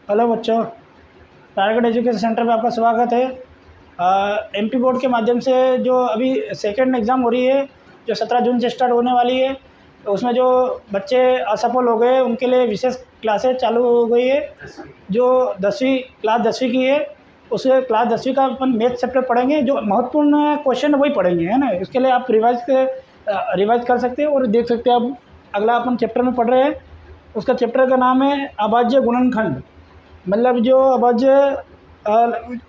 Hello बच्चों, target education centre में आपका स्वागत है। एमपी बोर्ड के माध्यम से जो अभी सेकेंड एग्ज़ाम हो रही है, जो 17 जून से स्टार्ट होने वाली है, तो उसमें जो बच्चे असफल हो गए उनके लिए विशेष क्लासेस चालू हो गई है। जो क्लास 10वीं की है, उस क्लास 10वीं का अपन मैथ चैप्टर पढ़ेंगे। जो महत्वपूर्ण क्वेश्चन है वही पढ़ेंगे, है ना। इसके लिए आप रिवाइज कर सकते हैं और देख सकते हैं। अब अगला अपन चैप्टर में पढ़ रहे हैं, उसका चैप्टर का नाम है अभाज्य गुणनखंड। मतलब जो अभाज्य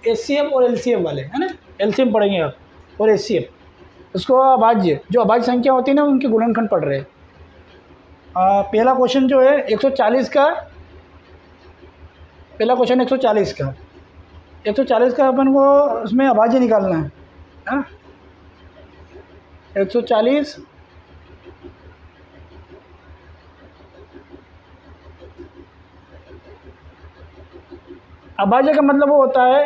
एचसीएफ और एलसीएम वाले, है ना। एलसीएम पढ़ेंगे आप और एचसीएफ। उसको अभाज्य, जो अभाज्य संख्या होती है ना, उनके गुणनखंड पढ़ रहे हैं। पहला क्वेश्चन जो है 140 का, पहला क्वेश्चन 140 का 140 का अपन को उसमें अभाज्य निकालना है ना। 140 अभाज्य का मतलब वो होता है,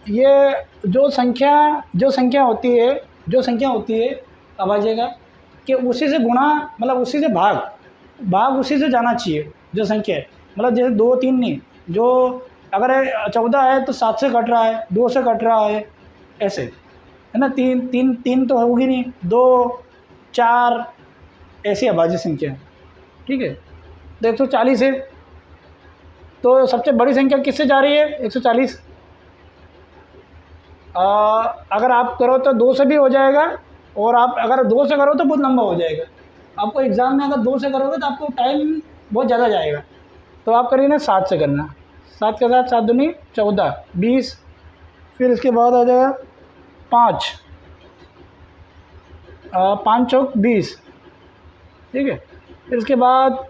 ये जो संख्या होती है अभाज्य का, कि उसी से गुणा, मतलब उसी से भाग उसी से जाना चाहिए जो संख्या है। मतलब जैसे 2 3 नहीं, जो अगर 14 है तो 7 से कट रहा है, 2 से कट रहा है, ऐसे, है ना। 3 तो होगी नहीं, 2 4 ऐसी अभाज्य संख्या है, ठीक है। तो 140 है, तो सबसे बड़ी संख्या किससे जा रही है? 140। अगर आप करो तो 2 से भी हो जाएगा, और आप अगर 2 से करो तो बहुत लंबा हो जाएगा। आपको एग्ज़ाम में अगर 2 से करोगे तो आपको टाइम बहुत ज़्यादा जाएगा। तो आप करिए ना 7 से करना। 7 के साथ 7 दूनी 14, 20, फिर इसके बाद आ जाएगा 5, 5 चौक 20, ठीक है। फिर इसके बाद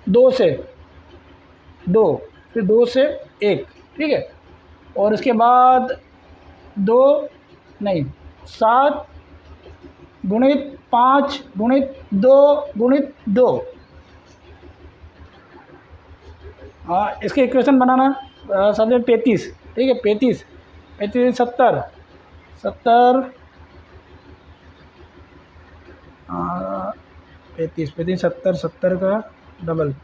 2 से 2, फिर 2 से 1, ठीक है। और इसके बाद 7 गुणित 5 गुणित 2 गुणित 2। इसके इक्वेशन बनाना सबसे 35, ठीक है। 35 70 70 35 70 का डबल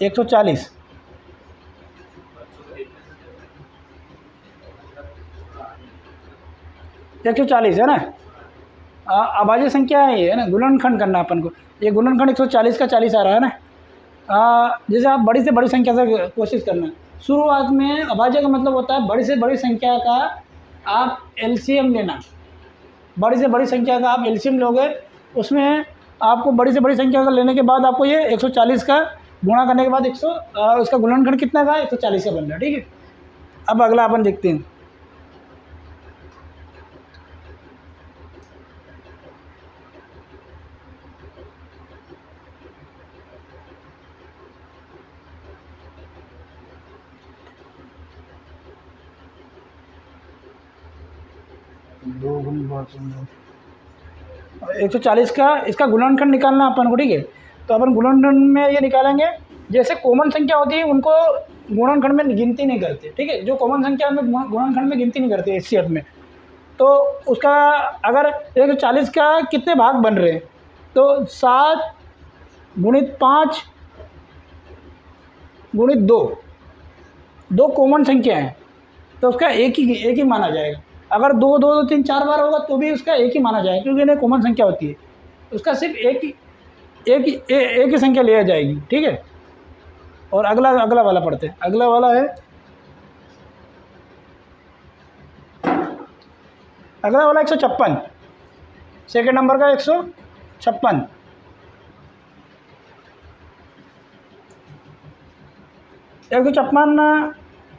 140। है ना। अभाज्य संख्या है ये, है ना। गुणनखंड करना अपन को, ये गुणनखंड 140 का 40 आ रहा है ना। जैसे आप बड़ी से बड़ी संख्या से कोशिश करना। शुरुआत में अभाज्य का मतलब होता है बड़ी से बड़ी संख्या का आप एलसीएम लेना। बड़ी से बड़ी संख्या का आप एलसीएम लोगे, उसमें आपको बड़ी से बड़ी संख्या का लेने के बाद आपको ये 140 का गुणा करने के बाद उसका गुणनखंड कितना का 140 का बन रहा है, ठीक है। अब अगला अपन देखते हैं। दो गुण 140 का इसका गुणनखंड निकालना अपन को, ठीक है। तो अपन गुणनखंड में ये निकालेंगे, जैसे कॉमन संख्या होती है उनको गुणनखंड में गिनती नहीं करते, ठीक है। जो कॉमन संख्या में गुणनखंड में गिनती नहीं करते एचसीएफ में, तो उसका अगर 140 का कितने भाग बन रहे हैं, तो 7 गुणित 5 गुणित 2 कॉमन संख्या है, तो उसका एक ही माना जाएगा। अगर 2 2 2 3 4 बार होगा तो भी उसका एक ही माना जाएगा, क्योंकि इन्हें कॉमन संख्या होती है। उसका सिर्फ एक ही संख्या लिया जाएगी, ठीक है। और अगला वाला पढ़ते हैं। अगला वाला है, अगला वाला 156, सेकेंड नंबर का 156।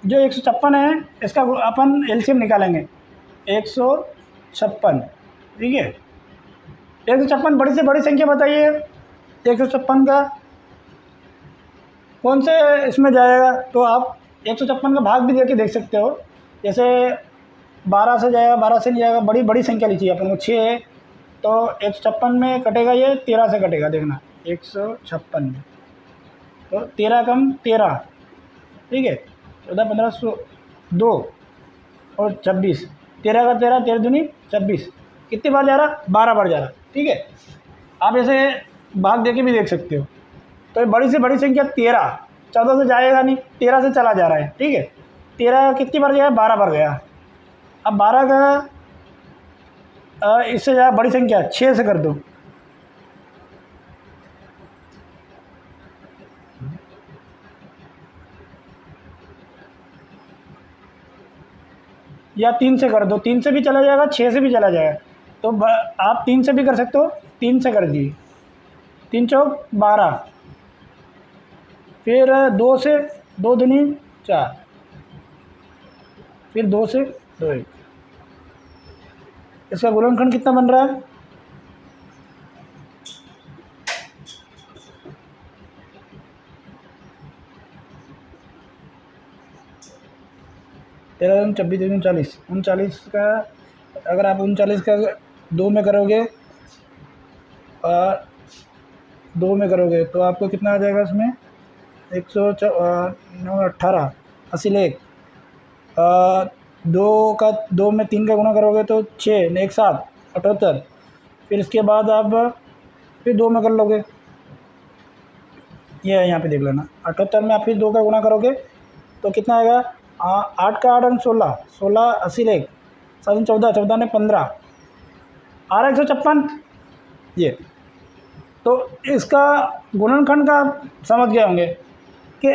जो 156 है, इसका अपन एलसीएम निकालेंगे। 156, ठीक है। 156 बड़ी से बड़ी संख्या बताइए। 156 का कौन से इसमें जाएगा, तो आप 156 का भाग भी देके देख सकते हो। जैसे 12 से जाएगा, 12 से नहीं जाएगा, बड़ी संख्या लीजिए अपन को। 6 है तो 156 में कटेगा, ये 13 से कटेगा, देखना 156 में। तो 13 कम 13, ठीक है। 14 15 2 और 26, 13 का 13, 13 दूनी 26। कितनी बार जा रहा? 12 बार जा रहा, ठीक है। आप ऐसे भाग दे के भी देख सकते हो। तो ये बड़ी से बड़ी संख्या 13, 14 से जाएगा नहीं, 13 से चला जा रहा है, ठीक है। 13 कितनी बार गया, 12 बार गया। अब 12 का इससे बड़ी संख्या 6 से कर दो, या 3 से कर दो, 3 से भी चला जाएगा, 6 से भी चला जाएगा। तो आप 3 से भी कर सकते हो, 3 से कर दिए, 3 चौक 12, फिर 2 से 2 दूनी 4, फिर 2 से 2 1। इसका गुणनखंड कितना बन रहा है, 13 26 39, 39 का अगर आप 39 का 2 में करोगे, 2 में करोगे तो आपको कितना आ जाएगा इसमें, 118 80 लेख, 2 का 2 में 3 का गुणा करोगे तो 6 1 7 78। फिर इसके बाद आप फिर 2 में कर लोगे, ये है यहाँ पे देख लेना, 78 में आप फिर 2 का गुणा करोगे तो कितना आएगा, 8 का 8 16 16 80 लेख, 7 14 14 ने 15 आ रहा 156। ये तो इसका गुणनखंड का समझ गए होंगे कि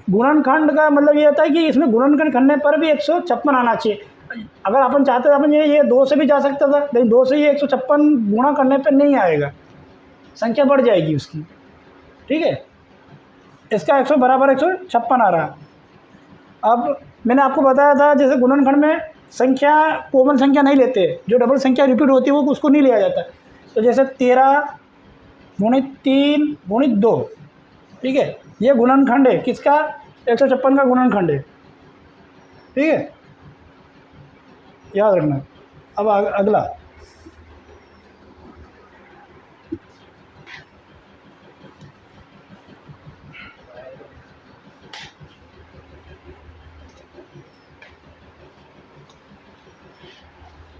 गुणनखंड का मतलब ये होता है कि इसमें गुणनखंड करने पर भी 156 आना चाहिए। अगर अपन चाहते तो अपन ये 2 से भी जा सकता था, लेकिन 2 से ये 156 गुणा करने पर नहीं आएगा, संख्या बढ़ जाएगी उसकी, ठीक है। इसका 100 बराबर 156 आ रहा। अब मैंने आपको बताया था जैसे गुणनखंड में संख्या कोमल संख्या नहीं लेते, जो डबल संख्या रिपीट होती है वो उसको नहीं लिया जाता। तो जैसे 13 गुणित 3 गुणित 2, ठीक है, ये गुणनखंड है किसका, 156 का गुणनखंड है, ठीक है, याद रखना। अब अगला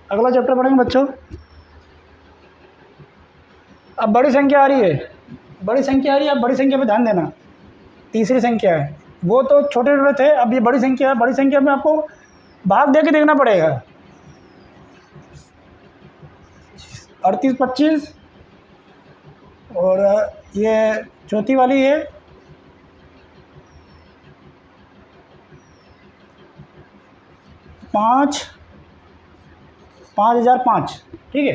अगला चैप्टर पढ़ेंगे बच्चों। अब बड़ी संख्या आ रही है, बड़ी संख्या आ रही है, अब बड़ी संख्या पे ध्यान देना। तीसरी संख्या है, वो तो छोटे छोटे थे, अब ये बड़ी संख्या है। बड़ी संख्या में आपको भाग दे के देखना पड़ेगा। 38 25 और ये चौथी वाली है 5005, ठीक है।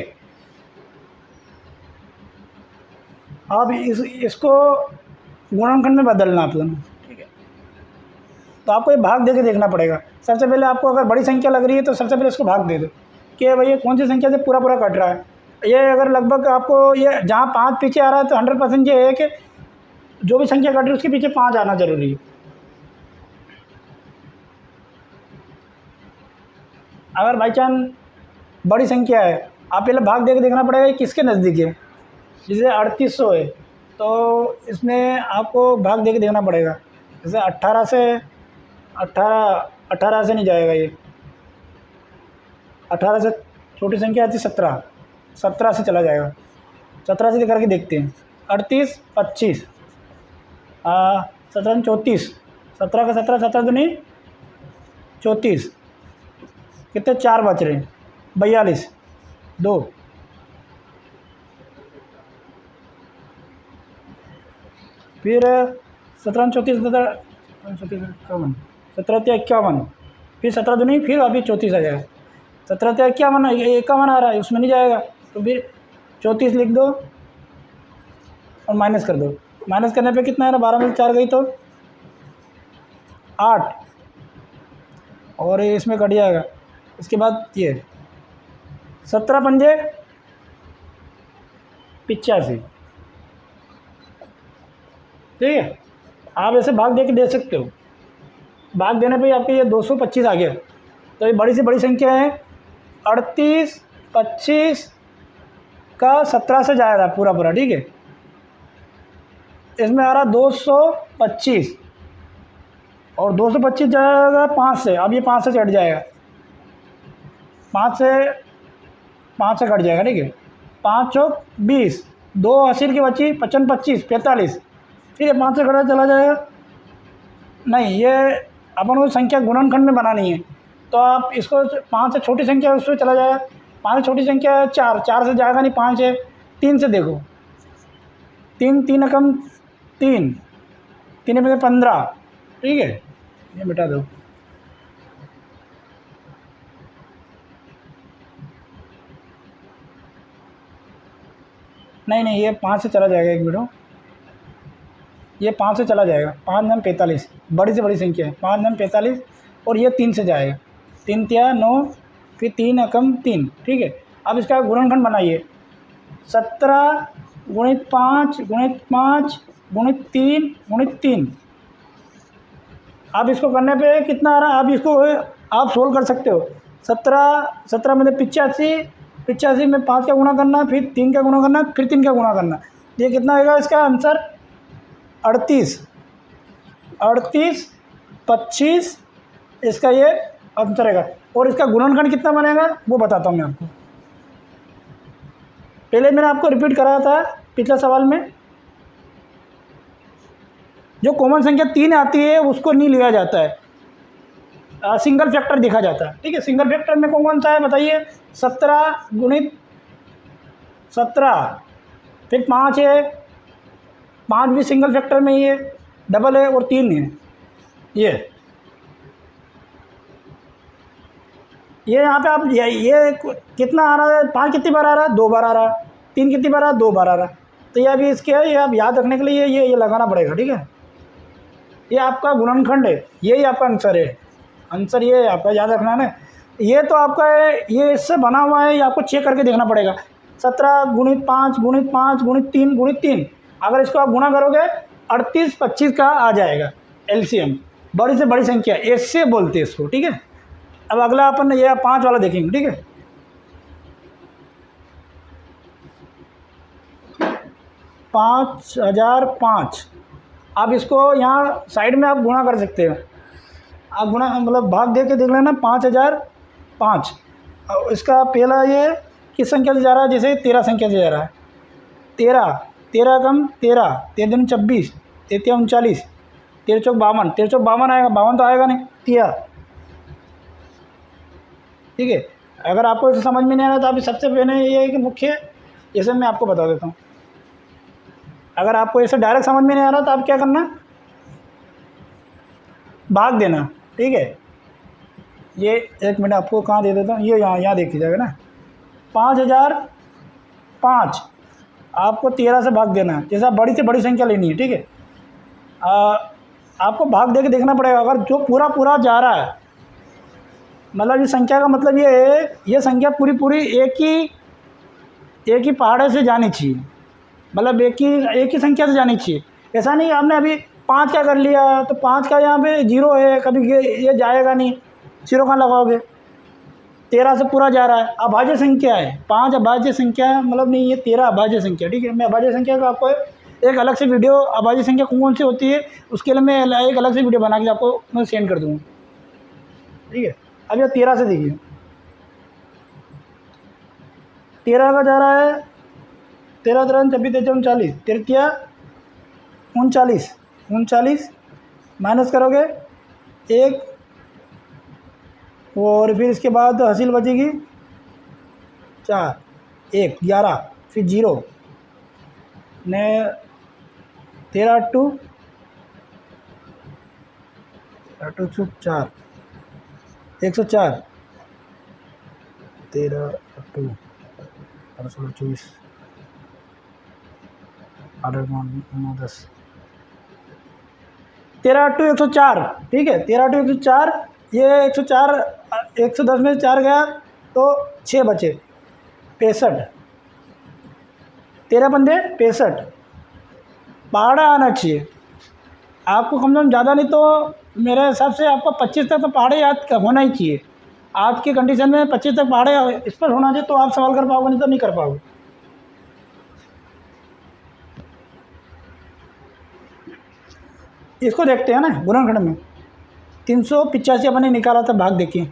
अब इसको गुणनखंड में बदलना आप दोनों, ठीक है। तो आपको ये भाग दे के देखना पड़ेगा। सबसे पहले आपको अगर बड़ी संख्या लग रही है तो सबसे पहले इसको भाग दे दो कि भाई ये कौन सी संख्या से पूरा पूरा कट रहा है। ये अगर लगभग आपको ये जहाँ 5 पीछे आ रहा है तो 100% ये है कि जो भी संख्या कट रही है उसके पीछे 5 आना जरूरी है। अगर बाई चांस बड़ी संख्या है, आप पहले भाग दे के देखना पड़ेगा कि किसके नज़दीक है। जैसे 3800 है तो इसमें आपको भाग दे के देखना पड़ेगा। जैसे 18 से नहीं जाएगा, ये 18 से छोटी संख्या आती है 17 से चला जाएगा। 17 से करके देखते हैं। 38 25 17 34, 17 का 17 17 तो नहीं 34, कितने 4 बच रहे हैं, 42 2, फिर 17 34 17 51, 17 51, फिर 17 दूनी फिर अभी 34 आ जाएगा। 17 51 51 आ रहा है, उसमें नहीं जाएगा तो फिर 34 लिख दो और माइनस कर दो। माइनस करने पे कितना है ना, 12 में 4 गई तो 8 और इसमें कट जाएगा। इसके बाद ये 17 पंजे 85, ठीक है। आप ऐसे भाग दे के दे सकते हो। भाग देने पे आपके ये 225 आ गया। तो ये बड़ी से बड़ी संख्या है। 38 25 का 17 से जाएगा पूरा पूरा, ठीक है। इसमें आ रहा 225 और 225 जाएगा 5 से। अब ये 5 से कट जाएगा, 5 से कट जाएगा, ठीक है। 5 चौक 20, 2 80 की बची 55 25 45, फिर ये 5 से घटा चला जाएगा। नहीं, ये अपन को संख्या गुणनखंड में बनानी है, तो आप इसको 5 से छोटी संख्या उसमें चला जाएगा। 5 से छोटी संख्या है 4, 4 से जाएगा नहीं, 5 है। 3 से देखो, 3, 3 एकम 3, 3 में 15, ठीक है, ये मिटा दो। नहीं, ये 5 से चला जाएगा, एक मिनट, ये 5 से चला जाएगा। 5 9 45, बड़ी से बड़ी संख्या है, 5 9 45, और ये 3 से जाएगा, 3 तिया 9, फिर 3 एकम 3, ठीक है। अब इसका गुणनखंड बनाइए, 17 गुणित 5 गुणित 5 गुणित 3 गुणित 3। अब इसको करने पे कितना आ रहा है, अब इसको आप सोल्व कर सकते हो। 17 में 85, 85 में 5 का गुणा करना, फिर 3 का गुणा करना, फिर 3 का गुणा करना, ये कितना आएगा इसका आंसर? 38, 25 इसका ये आंसर आएगा। और इसका गुणनखंड कितना बनेगा वो बताता हूँ मैं आपको। पहले मैंने आपको रिपीट कराया था पिछले सवाल में, जो कॉमन संख्या 3 आती है उसको नहीं लिया जाता है, सिंगल फैक्टर देखा जाता है, ठीक है। सिंगल फैक्टर में कौन कौन सा है बताइए? 17 गुणित 17, फिर 5 है, 5 भी सिंगल फैक्टर में ही है, डबल है, और 3 है। ये यहाँ पे आप ये कितना आ रहा है? 5 कितनी बार आ रहा है? 2 बार आ रहा है। 3 कितनी बार आ रहा है? 2 बार आ रहा है। तो ये अभी इसके है, ये आप याद रखने के लिए ये लगाना पड़ेगा, ठीक है। ये आपका गुणनखंड है, यही आपका आंसर है। आंसर ये है आपका, याद रखना है ना। ये तो आपका है, ये इससे बना हुआ है, ये आपको चेक करके देखना पड़ेगा। 17 गुणित 5 गुणित 5 गुणित 3 गुणित 3, अगर इसको आप गुणा करोगे 38 25 का आ जाएगा एलसीएम, बड़ी से बड़ी संख्या ऐसे बोलते हैं इसको, ठीक है। अब अगला अपन ये 5 वाला देखेंगे, ठीक है। 5005। आप इसको यहाँ साइड में आप गुणा कर सकते हो, आप गुणा मतलब भाग दे के देख लेना। 5005, इसका पहला ये किस संख्या से जा रहा है? जैसे 13 संख्या से जा रहा है। 13 कम 13, 13 दिन 26, 13 39, 13 चौक 52, 13 चौक 52 आएगा, 52 तो आएगा नहीं, तिया, ठीक है। अगर आपको इसे समझ में नहीं आ रहा तो आप सबसे पहले ये है कि मुख्य, जैसे मैं आपको बता देता हूँ, अगर आपको ऐसे डायरेक्ट समझ में नहीं आ रहा तो आप क्या करना, भाग देना, ठीक है। ये एक मिनट आपको कहाँ दे देता हूँ, ये यहाँ देख लीजिएगा ना। 5005 आपको 13 से भाग देना है, जैसा बड़ी से बड़ी संख्या लेनी है, ठीक है। आपको भाग दे के देखना पड़ेगा। अगर जो पूरा जा रहा है, मतलब ये संख्या का मतलब ये है, ये संख्या पूरी एक ही पहाड़े से जानी चाहिए, मतलब एक ही संख्या से जानी चाहिए। ऐसा नहीं आपने अभी 5 का कर लिया तो 5 का यहाँ पे 0 है, कभी ये जाएगा नहीं, 0 कहाँ लगाओगे? 13 से पूरा जा रहा है, अभाज्य संख्या है। 5 अभाज्य संख्या है, मतलब नहीं, ये 13 अभाज्य संख्या, ठीक है। मैं अभाज्य संख्या का आपको एक अलग से वीडियो, अभाज्य संख्या कौन सी होती है उसके लिए मैं एक अलग से वीडियो बना के आपको मैं सेंड कर दूँगा, ठीक है। अब ये 13 से देखिए, 13 का जा रहा है, 13 13 26 39, 39 39 माइनस करोगे 1, और फिर इसके बाद हासिल बचेगी 4, 1 11, फिर 0 ने 13 8 104, 104, 13 8 24 8 9 10, 13 8 104, ठीक है। 13 8 104, ये 104 110 में 4 गया तो 6 बचे, 65, 13 पंजे 65। पहाड़ा आना चाहिए आपको, कम से कम ज़्यादा नहीं तो मेरे हिसाब से आपको 25 तक तो पहाड़े याद होना ही चाहिए। आज की कंडीशन में 25 तक पहाड़े इस पर होना चाहिए, तो आप सवाल कर पाओगे, नहीं तो नहीं कर पाओगे। इसको देखते हैं ना गुणनखंड में। 385 अपने निकाला था, भाग देखिए।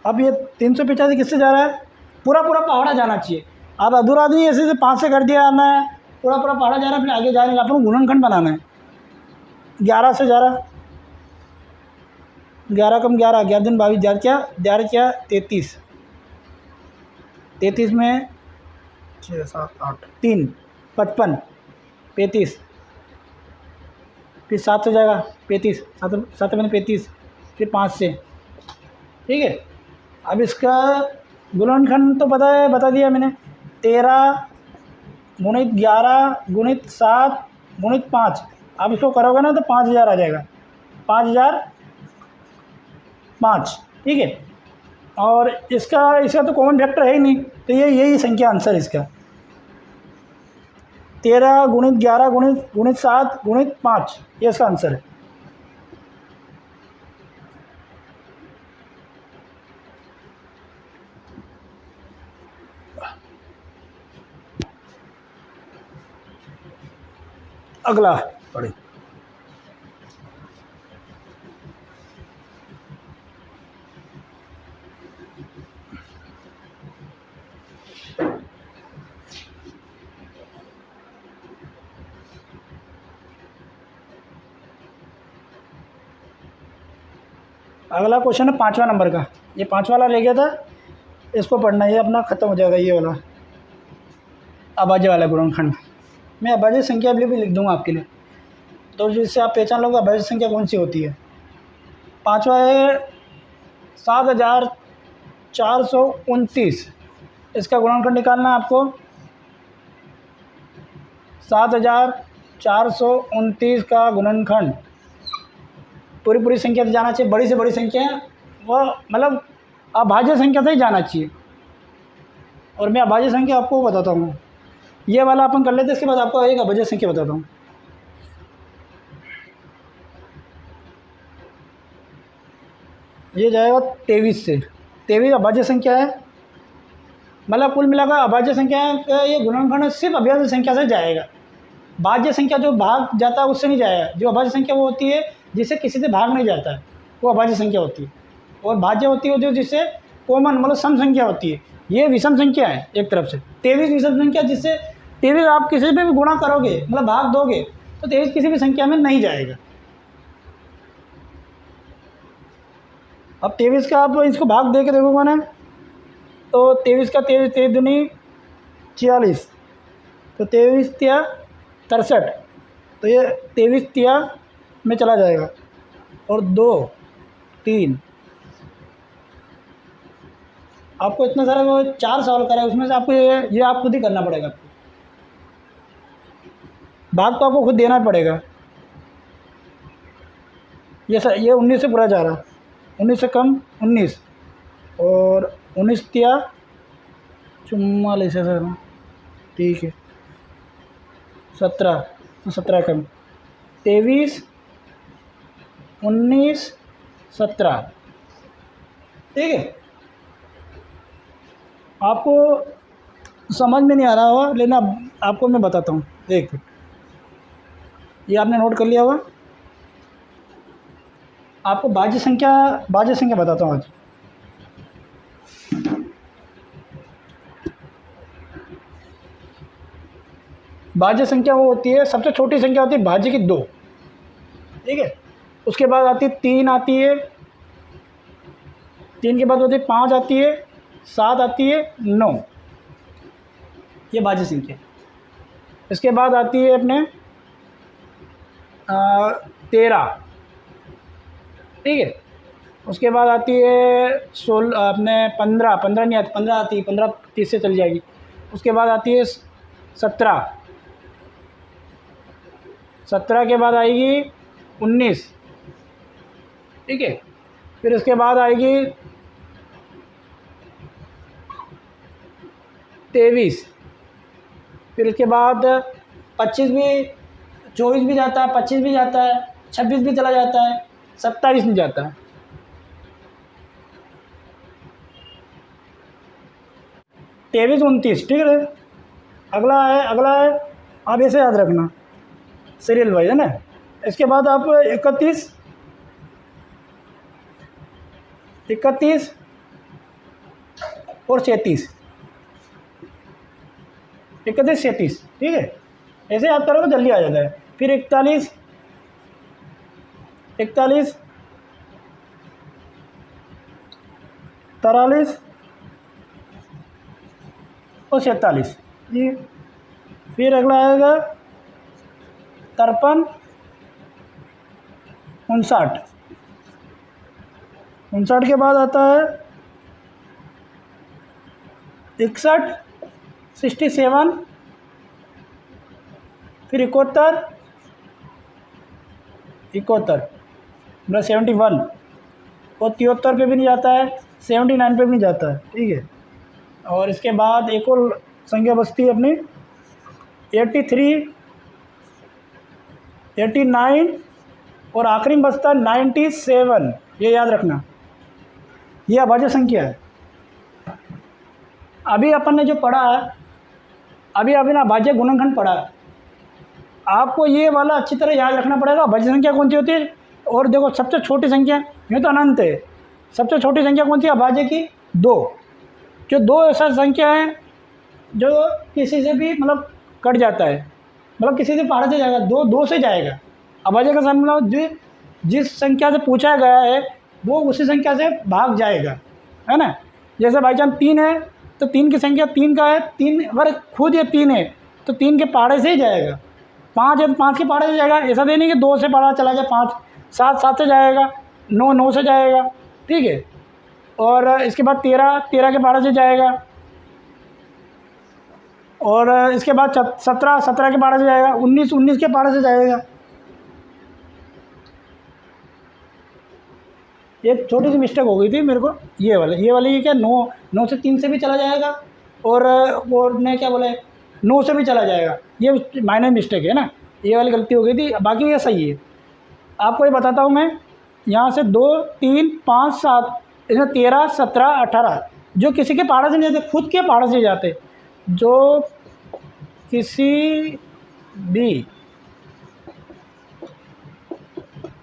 अब ये 385 किससे जा रहा है? पूरा पहाड़ा जाना चाहिए। अब अधूरा आदमी ऐसे से 5 से कर दिया, मैं पूरा पूरा पढ़ा जा रहा है, फिर आगे जा रहे हैं। अपन गुणनखंड बनाना है। 11 से 11, 11 कम 11, 11 दिन 22, 11 क्या 33, 33 में 6 7 8 3 55, 35, फिर 7 हो जाएगा 35, 7 मैंने 35, फिर 5 से, ठीक है। अब इसका गुणनखंड तो पता है, बता दिया मैंने। 13 गुणित 11 गुणित 7 गुणित 5। अब इसको करोगे ना तो 5000 आ जाएगा, 5005, ठीक है। और इसका तो कॉमन फैक्टर है ही नहीं, तो यही संख्या आंसर इसका। 13 गुणित 11 गुणित 7 गुणित 5, ये इसका आंसर है। अगला पढ़े। अगला क्वेश्चन है 5वां नंबर का। ये 5 वाला रह गया था, इसको पढ़ना, ये अपना ख़त्म हो जाएगा। ये वाला अभाज्य वाला गुणनखंड, मैं अभाज्य संख्या भी लिख दूंगा आपके लिए, तो जिससे आप पहचान लोगे अभाज्य संख्या कौन सी होती है। 5वां है 7429, इसका गुणनखंड निकालना है आपको। 7429 का गुणनखंड पूरी संख्या से जाना चाहिए, बड़ी से बड़ी संख्या वो मतलब अभाज्य संख्या से ही जाना चाहिए। और मैं अभाज्य संख्या आपको बताता हूँ, ये वाला अपन कर लेते हैं, इसके बाद आपको एक अभाज्य संख्या बताता हूँ। ये जाएगा 23 से, 23 अभाज्य संख्या है, मतलब कुल मिलाकर अभाज्य संख्या है। ये गुणनखंड सिर्फ अभाज्य संख्या से जाएगा, भाज्य संख्या जो भाग जाता है उससे नहीं जाएगा। जो अभाज्य संख्या वो होती है जिससे किसी से भाग नहीं जाता है, वो अभाज्य संख्या होती है। और भाज्य होती है जो जिससे कॉमन मतलब सम संख्या होती है। ये विषम संख्या है एक तरफ से। 23 विषम संख्या, जिससे 23 आप किसी पे भी गुणा करोगे मतलब भाग दोगे तो 23 किसी भी संख्या में नहीं जाएगा। अब 23 का आप इसको भाग दे के देखोगे ना, तो 23 का 23 दूनी 46, तो 23 तिया 63, तो ये 23 तिया में चला जाएगा। और 2 3, आपको इतना सारा वो 4 सवाल करा है, उसमें से आपको ये आप खुद ही करना पड़ेगा। भाग तो आपको खुद देना पड़ेगा। ये 19 से पूरा जा रहा, 19 से कम 19, और 19 तिया 44 है सर, ठीक है। 17, तो 17 कम, 23 19 17, ठीक है। आपको समझ में नहीं आ रहा होगा, लेकिन अब आपको मैं बताता हूँ। एक मिनट, ये आपने नोट कर लिया होगा। आपको भाज्य संख्या बताता हूँ आज। भाज्य संख्या वो होती है, सबसे छोटी संख्या होती है भाज्य की 2, ठीक है। उसके बाद आती है 3 आती है, 3 के बाद होती है 5 आती है, 7 आती है, 9, ये भाज्य संख्या। इसके बाद आती है अपने 13, ठीक है। उसके बाद आती है 16, अपने 15 नहीं आती, 15 आती है, 15 30 से चल जाएगी। उसके बाद आती है 17 के बाद आएगी 19, ठीक है। फिर उसके बाद आएगी 23, फिर उसके बाद 25 भी, 24 भी जाता है, 25 भी जाता है, 26 भी चला जाता है, 27 नहीं जाता है। 23 29, ठीक है। अगला है आप ऐसे याद रखना, सीरियल वाइज है ना। इसके बाद आप 31 और 36, 31 36, ठीक है। ऐसे याद करो तो जल्दी आ जाता है। फिर 41 43 और 46 जी। फिर अगला आएगा 53 59 59 के बाद आता है 61 67 फिर 71 मतलब 71 और 73 पे भी नहीं जाता है, 79 पे भी नहीं जाता है, ठीक है। और इसके बाद एक और संख्या बचती है अपनी 83 89 और आखिरी में बचता है 97। ये याद रखना, ये अभाज्य संख्या है। अभी अपन ने जो पढ़ा है, अभी ना अभाज्य गुणनखंड पढ़ा है, आपको ये वाला अच्छी तरह याद रखना पड़ेगा। अभाज्य संख्या कौन सी होती है, और देखो सबसे छोटी संख्या, ये तो अनंत है, सबसे छोटी संख्या कौन सी है अभाज्य की? 2। जो 2 ऐसा संख्या है जो किसी से भी मतलब कट जाता है, मतलब किसी से पहाड़ से जाएगा, 2 से जाएगा। अभाज्य का मतलब जिस संख्या से पूछा गया है वो उसी संख्या से भाग जाएगा, है ना। जैसे भाई जान 3 है तो 3 की संख्या 3 का है, 3 अगर खुद ये 3 है तो 3 के पहाड़े से ही जाएगा। 5 है तो 5 के पहाड़े से जाएगा, ऐसा नहीं कि 2 से पहाड़ा चला जाए, 5 7 से जाएगा, 9 से जाएगा, ठीक है। और इसके बाद 13 के पहाड़े से जाएगा, और इसके बाद 17 के पहाड़े से जाएगा, 19 के पहाड़े से जाएगा। एक छोटी सी मिस्टेक हो गई थी मेरे को, ये वाली क्या 9 से 3 से भी चला जाएगा, और ने क्या बोला 9 से भी चला जाएगा, ये माइनर मिस्टेक है ना, ये वाली गलती हो गई थी, बाकी ये सही है। आपको ये बताता हूँ मैं, यहाँ से 2 3 5 7 इसमें 13 17 18 जो किसी के पहाड़े से नहीं जाते, खुद के पहाड़े से जाते, जो किसी भी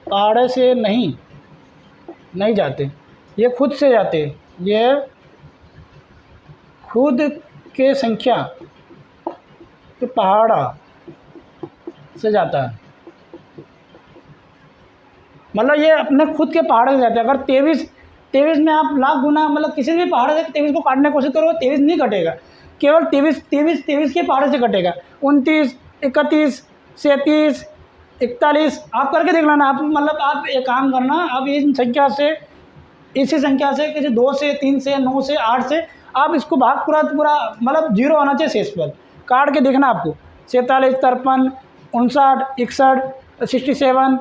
पहाड़े से नहीं जाते, ये खुद से जाते, ये खुद के संख्या के पहाड़ा से जाता है, मतलब ये अपने खुद के पहाड़ से जाते हैं। अगर 23 में आप लाख गुना मतलब किसी भी पहाड़ से 23 को काटने की कोशिश करो, 23 नहीं कटेगा, केवल 23 के पहाड़ से कटेगा। 29 31 37 41 आप करके देख लेना। आप मतलब आप एक काम करना, आप इस संख्या से, इसी संख्या से किसी 2 से 3 से 9 से 8 से आप इसको भाग पूरा मतलब 0 आना चाहिए शेष पर, काट के देखना आपको 47 53 59 61 67,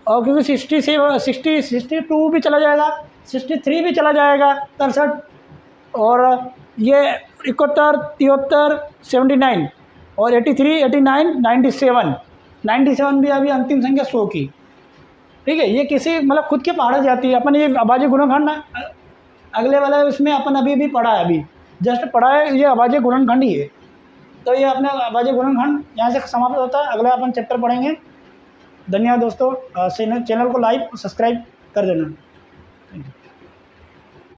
और क्योंकि 62 भी चला जाएगा, 63 भी चला जाएगा, 63, और ये 71 73 79 और 83 89 97 भी अभी अंतिम संख्या 100 की, ठीक है। ये किसी मतलब खुद के पहाड़ जाती है। अपन ये अभाज्य गुणनखंड अगले वाला इसमें अपन अभी भी पढ़ा है, अभी जस्ट पढ़ा है, ये अभाज्य गुणनखंड ही है। तो ये अपने अभाज्य गुणनखंड यहाँ से समाप्त होता है, अगला अपन चैप्टर पढ़ेंगे। धन्यवाद दोस्तों, चैनल को लाइक सब्सक्राइब कर देना।